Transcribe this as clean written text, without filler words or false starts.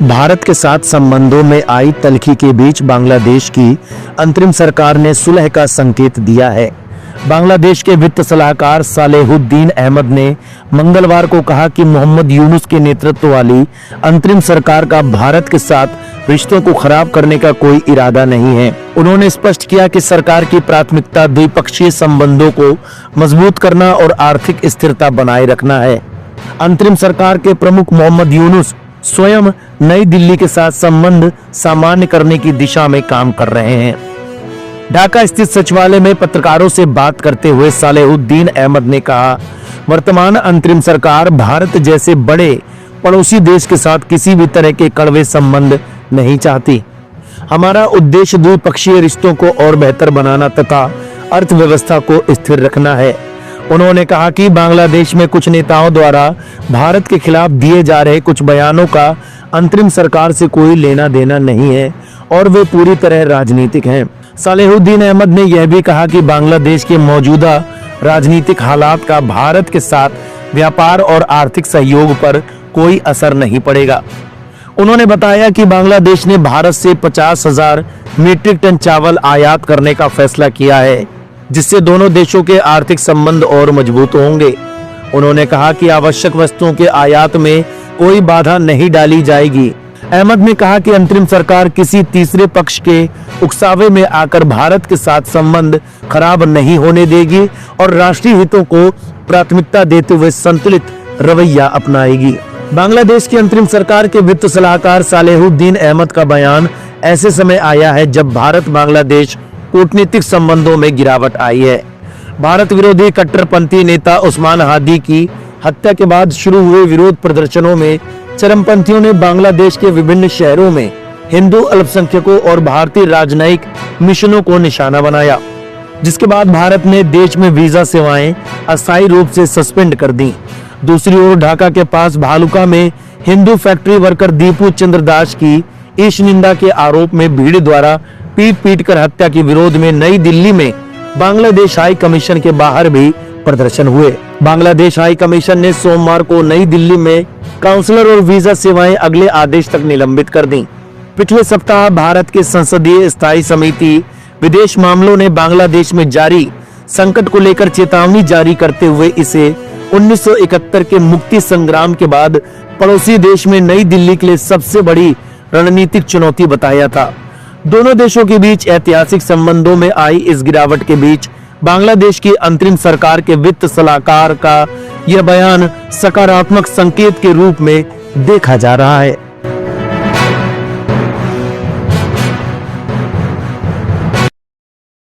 भारत के साथ संबंधों में आई तल्खी के बीच बांग्लादेश की अंतरिम सरकार ने सुलह का संकेत दिया है। बांग्लादेश के वित्त सलाहकार सालेहुद्दीन अहमद ने मंगलवार को कहा कि मोहम्मद यूनुस के नेतृत्व वाली अंतरिम सरकार का भारत के साथ रिश्तों को खराब करने का कोई इरादा नहीं है। उन्होंने स्पष्ट किया कि सरकार की प्राथमिकता द्विपक्षीय संबंधों को मजबूत करना और आर्थिक स्थिरता बनाए रखना है। अंतरिम सरकार के प्रमुख मोहम्मद यूनुस स्वयं नई दिल्ली के साथ संबंध सामान्य करने की दिशा में काम कर रहे हैं। ढाका स्थित सचिवालय में पत्रकारों से बात करते हुए सालेहुद्दीन अहमद ने कहा, वर्तमान अंतरिम सरकार भारत जैसे बड़े पड़ोसी देश के साथ किसी भी तरह के कड़वे संबंध नहीं चाहती। हमारा उद्देश्य द्विपक्षीय रिश्तों को और बेहतर बनाना तथा अर्थव्यवस्था को स्थिर रखना है। उन्होंने कहा कि बांग्लादेश में कुछ नेताओं द्वारा भारत के खिलाफ दिए जा रहे कुछ बयानों का अंतरिम सरकार से कोई लेना देना नहीं है और वे पूरी तरह राजनीतिक हैं। सालेहुद्दीन अहमद ने यह भी कहा कि बांग्लादेश के मौजूदा राजनीतिक हालात का भारत के साथ व्यापार और आर्थिक सहयोग पर कोई असर नहीं पड़ेगा। उन्होंने बताया कि बांग्लादेश ने भारत से 50,000 मीट्रिक टन चावल आयात करने का फैसला किया है, जिससे दोनों देशों के आर्थिक संबंध और मजबूत होंगे। उन्होंने कहा कि आवश्यक वस्तुओं के आयात में कोई बाधा नहीं डाली जाएगी। अहमद ने कहा कि अंतरिम सरकार किसी तीसरे पक्ष के उकसावे में आकर भारत के साथ संबंध खराब नहीं होने देगी और राष्ट्रीय हितों को प्राथमिकता देते हुए संतुलित रवैया अपनाएगी। बांग्लादेश की अंतरिम सरकार के वित्त सलाहकार सालेहुद्दीन अहमद का बयान ऐसे समय आया है जब भारत बांग्लादेश कूटनीतिक संबंधों में गिरावट आई है। भारत विरोधी कट्टरपंथी नेता उस्मान हादी की हत्या के बाद शुरू हुए विरोध प्रदर्शनों में चरमपंथियों ने बांग्लादेश के विभिन्न शहरों में हिंदू अल्पसंख्यकों और भारतीय राजनयिक मिशनों को निशाना बनाया, जिसके बाद भारत ने देश में वीजा सेवाएं अस्थायी रूप से सस्पेंड कर दी। दूसरी ओर ढाका के पास भालुका में हिंदू फैक्ट्री वर्कर दीपू चंद्र दास की ईश निंदा के आरोप में भीड़ द्वारा पीट कर हत्या के विरोध में नई दिल्ली में बांग्लादेश हाई कमीशन के बाहर भी प्रदर्शन हुए। बांग्लादेश हाई कमीशन ने सोमवार को नई दिल्ली में काउंसलर और वीजा सेवाएं अगले आदेश तक निलंबित कर दी। पिछले सप्ताह भारत के संसदीय स्थायी समिति विदेश मामलों ने बांग्लादेश में जारी संकट को लेकर चेतावनी जारी करते हुए इसे 1971 के मुक्ति संग्राम के बाद पड़ोसी देश में नई दिल्ली के लिए सबसे बड़ी रणनीतिक चुनौती बताया था। दोनों देशों के बीच ऐतिहासिक संबंधों में आई इस गिरावट के बीच बांग्लादेश की अंतरिम सरकार के वित्त सलाहकार का यह बयान सकारात्मक संकेत के रूप में देखा जा रहा है।